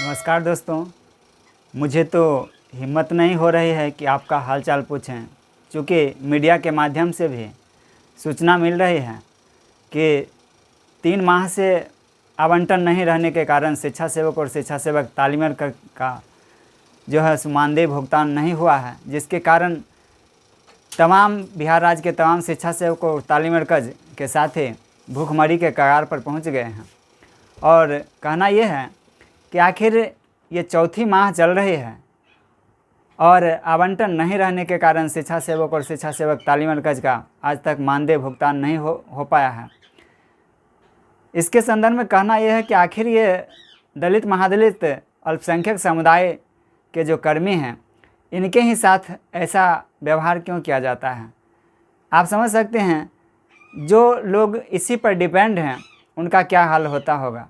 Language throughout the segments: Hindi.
नमस्कार दोस्तों। मुझे तो हिम्मत नहीं हो रही है कि आपका हालचाल पूछें, क्योंकि मीडिया के माध्यम से भी सूचना मिल रही है कि 3 माह से आवंटन नहीं रहने के कारण शिक्षा सेवक और शिक्षा सेवक तालीमेर का जो है मानदेय भुगतान नहीं हुआ है, जिसके कारण तमाम बिहार राज्य के तमाम शिक्षा सेवक और तालीमरकज के साथी भूखमरी के कगार पर पहुंच गए हैं। और कहना यह है कि आखिर ये चौथी माह चल रही है और आवंटन नहीं रहने के कारण शिक्षा सेवक और शिक्षा सेवक तालीमरकज का आज तक मानदेय भुगतान नहीं हो पाया है। इसके संदर्भ में कहना यह है कि आखिर ये दलित महादलित अल्पसंख्यक समुदाय के जो कर्मी हैं, इनके ही साथ ऐसा व्यवहार क्यों किया जाता है। आप समझ सकते हैं जो लोग इसी पर डिपेंड हैं उनका क्या हाल होता होगा।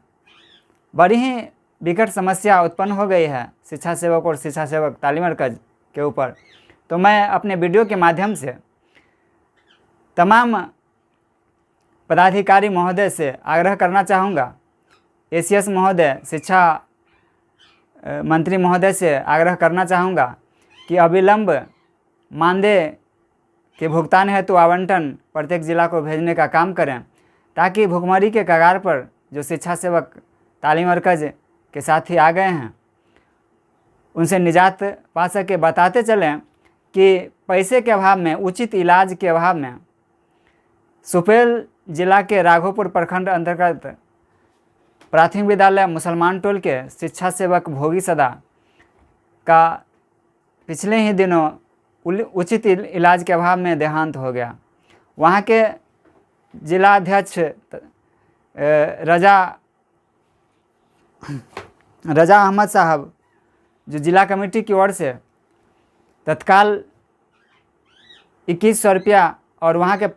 बड़ी ही विकट समस्या उत्पन्न हो गई है शिक्षा सेवक और शिक्षा सेवक तालीमरकज के ऊपर। तो मैं अपने वीडियो के माध्यम से तमाम पदाधिकारी महोदय से आग्रह करना चाहूँगा, एसीएस महोदय, शिक्षा मंत्री महोदय से आग्रह करना चाहूँगा कि अविलंब मानदेय के भुगतान हेतु आवंटन प्रत्येक जिला को भेजने का काम करें, ताकि भुखमरी के कगार पर जो शिक्षा सेवक तालीमरकज के साथी आ गए हैं उनसे निजात पा सके। बताते चलें कि पैसे के अभाव में, उचित इलाज के अभाव में सुपौल जिला के राघोपुर प्रखंड अंतर्गत प्राथमिक विद्यालय मुसलमान टोल के शिक्षा सेवक भोगी सदा का पिछले ही दिनों उचित इलाज के अभाव में देहांत हो गया। वहाँ के जिलाध्यक्ष रजा अहमद साहब, जो जिला कमेटी की ओर से तत्काल 2100 रुपया और वहाँ के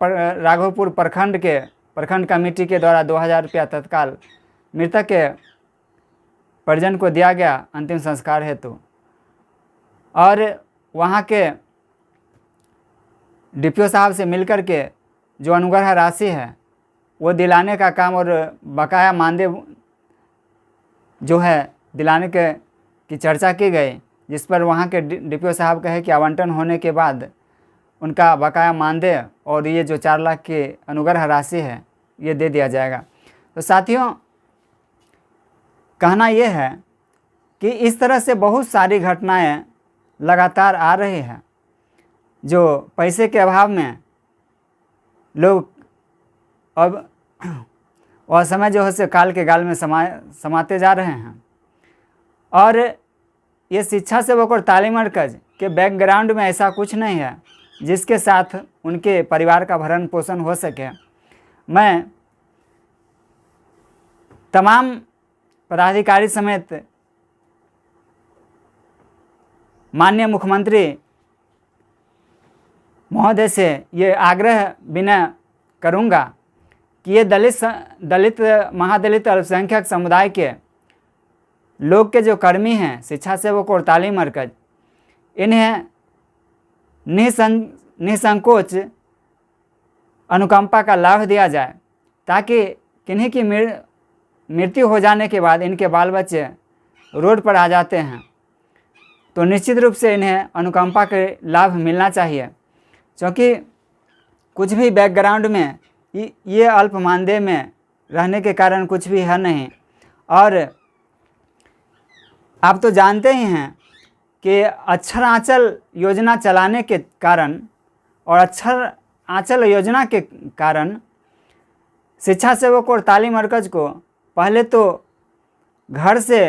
राघोपुर प्रखंड कमेटी के द्वारा 2000 रुपया तत्काल मृतक के परिजन को दिया गया अंतिम संस्कार हेतु। और वहाँ के डीपीओ साहब से मिलकर के जो अनुग्रह राशि है वो दिलाने का काम और बकाया मानदेय जो है दिलाने की चर्चा की गई, जिस पर वहाँ के डीपीओ साहब कहे कि आवंटन होने के बाद उनका बकाया मानदेय और ये जो 4 लाख की अनुग्रह राशि है ये दे दिया जाएगा। तो साथियों, कहना यह है कि इस तरह से बहुत सारी घटनाएं लगातार आ रही हैं, जो पैसे के अभाव में लोग अब असमय जो है से काल के गाल में समाते जा रहे हैं। और ये शिक्षा सेवक और तालीमरकज के बैकग्राउंड में ऐसा कुछ नहीं है जिसके साथ उनके परिवार का भरण पोषण हो सके। मैं तमाम पदाधिकारी समेत माननीय मुख्यमंत्री महोदय से ये आग्रह विनय करूँगा कि ये दलित महादलित अल्पसंख्यक समुदाय के लोग के जो कर्मी हैं, शिक्षा सेवक और तालीमरकज, इन्हें निसंकोच अनुकंपा का लाभ दिया जाए, ताकि किन्हीं की मृत्यु हो जाने के बाद इनके बाल बच्चे रोड पर आ जाते हैं तो निश्चित रूप से इन्हें अनुकंपा के लाभ मिलना चाहिए। क्योंकि कुछ भी बैकग्राउंड में ये अल्प मानदेय में रहने के कारण कुछ भी है नहीं। और आप तो जानते ही हैं कि अक्षर आंचल योजना चलाने के कारण और अक्षर आंचल योजना के कारण शिक्षा सेवक और तालीमरकज को पहले तो घर से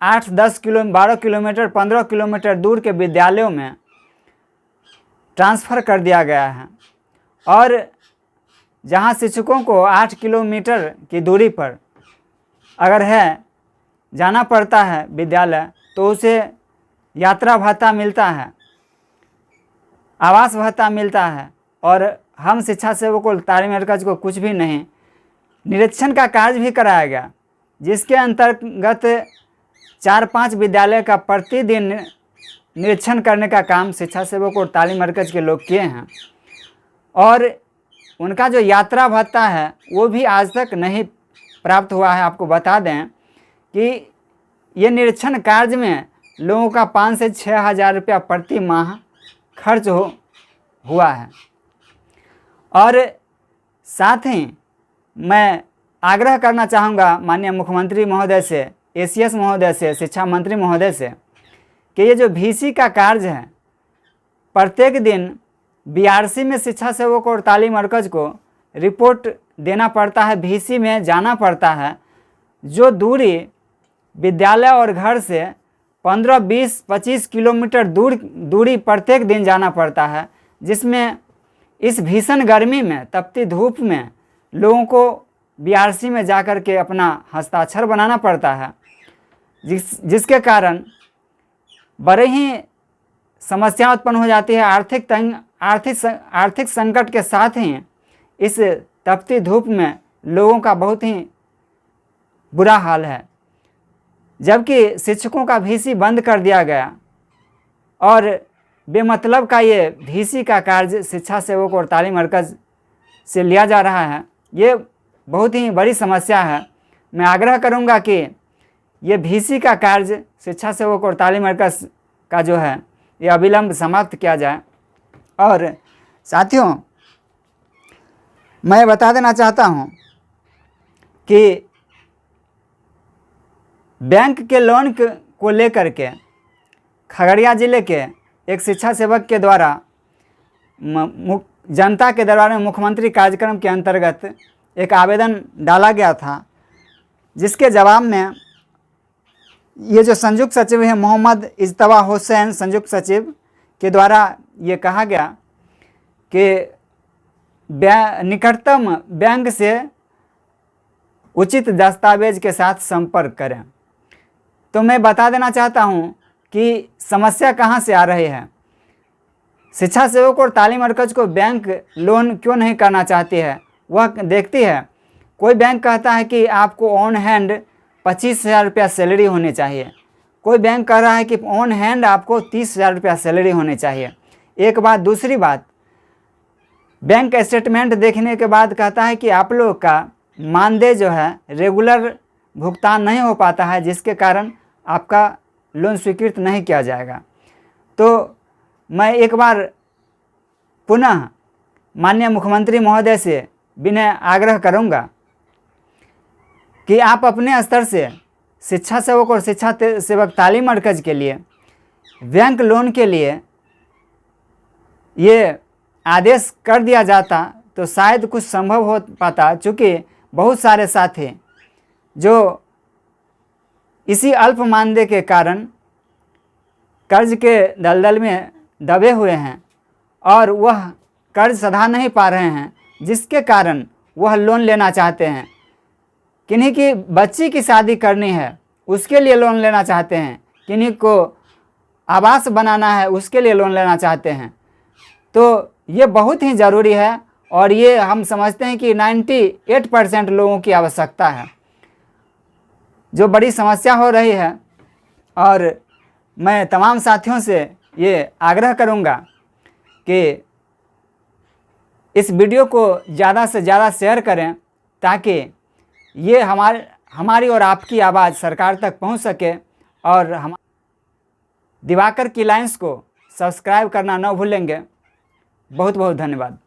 8-10 किलोमीटर, 12 किलोमीटर, 15 किलोमीटर दूर के विद्यालयों में ट्रांसफ़र कर दिया गया है। और जहां शिक्षकों को 8 किलोमीटर की दूरी पर अगर है जाना पड़ता है विद्यालय, तो उसे यात्रा भत्ता मिलता है, आवास भत्ता मिलता है, और हम शिक्षा सेवक और तालीमरकज को कुछ भी नहीं। निरीक्षण का कार्य भी कराया गया, जिसके अंतर्गत 4-5 विद्यालय का प्रतिदिन निरीक्षण करने का काम शिक्षा सेवक और तालीमरकज के लोग किए हैं। और उनका जो यात्रा भत्ता है वो भी आज तक नहीं प्राप्त हुआ है। आपको बता दें कि ये निरीक्षण कार्य में लोगों का 5 से 6 हज़ार रुपया प्रति माह खर्च हुआ है। और साथ ही मैं आग्रह करना चाहूँगा माननीय मुख्यमंत्री महोदय से, एसीएस महोदय से, शिक्षा मंत्री महोदय से कि ये जो VC का कार्य है, प्रत्येक दिन BRC में शिक्षा सेवक और तालीम मरकज़ को रिपोर्ट देना पड़ता है, VC में जाना पड़ता है। जो दूरी विद्यालय और घर से 15, 20, 25 किलोमीटर दूरी प्रत्येक दिन जाना पड़ता है, जिसमें इस भीषण गर्मी में, तपती धूप में लोगों को BRC में जाकर के अपना हस्ताक्षर बनाना पड़ता है, जिसके कारण बड़े ही समस्या उत्पन्न हो जाती है। आर्थिक संकट के साथ ही इस तपती धूप में लोगों का बहुत ही बुरा हाल है। जबकि शिक्षकों का VC बंद कर दिया गया और बेमतलब का ये VC का कार्य शिक्षा सेवक और तालीम मरकज़ से लिया जा रहा है, ये बहुत ही बड़ी समस्या है। मैं आग्रह करूंगा कि ये VC का कार्य शिक्षा सेवक और तालीम मरकज़ का जो है ये अविलंब समाप्त किया जाए। और साथियों, मैं बता देना चाहता हूँ कि बैंक के लोन को लेकर के खगड़िया ज़िले के एक शिक्षा सेवक के द्वारा जनता के दरबार में मुख्यमंत्री कार्यक्रम के अंतर्गत एक आवेदन डाला गया था, जिसके जवाब में ये जो संयुक्त सचिव है मोहम्मद इज्तवा हुसैन, संयुक्त सचिव के द्वारा ये कहा गया कि निकटतम बैंक से उचित दस्तावेज के साथ संपर्क करें। तो मैं बता देना चाहता हूं कि समस्या कहां से आ रही है। शिक्षा सेवक और तालीम मरकज़ को बैंक लोन क्यों नहीं करना चाहती है, वह देखती है। कोई बैंक कहता है कि आपको ऑन हैंड 25,000 रुपया सैलरी होनी चाहिए, कोई बैंक कह रहा है कि ऑन हैंड आपको 30,000 रुपया सैलरी होनी चाहिए। एक बात। दूसरी बात, बैंक स्टेटमेंट देखने के बाद कहता है कि आप लोग का मानदेय जो है रेगुलर भुगतान नहीं हो पाता है, जिसके कारण आपका लोन स्वीकृत नहीं किया जाएगा। तो मैं एक बार पुनः माननीय मुख्यमंत्री महोदय से विनय आग्रह करूंगा कि आप अपने स्तर से शिक्षा सेवक और शिक्षा सेवक तालीम मरकज़ के लिए बैंक लोन के लिए ये आदेश कर दिया जाता तो शायद कुछ संभव हो पाता, चूँकि बहुत सारे साथी जो इसी अल्प मानदेय के कारण कर्ज के दलदल में दबे हुए हैं और वह कर्ज सधा नहीं पा रहे हैं, जिसके कारण वह लोन लेना चाहते हैं। किन्हीं की बच्ची की शादी करनी है, उसके लिए लोन लेना चाहते हैं, किन्हीं को आवास बनाना है, उसके लिए लोन लेना चाहते हैं। तो ये बहुत ही ज़रूरी है और ये हम समझते हैं कि 98% लोगों की आवश्यकता है, जो बड़ी समस्या हो रही है। और मैं तमाम साथियों से ये आग्रह करूंगा कि इस वीडियो को ज़्यादा से ज़्यादा शेयर करें, ताकि ये हमारी और आपकी आवाज़ सरकार तक पहुंच सके। और हम दिवाकर की लाइन्स को सब्सक्राइब करना न भूलेंगे। बहुत बहुत धन्यवाद।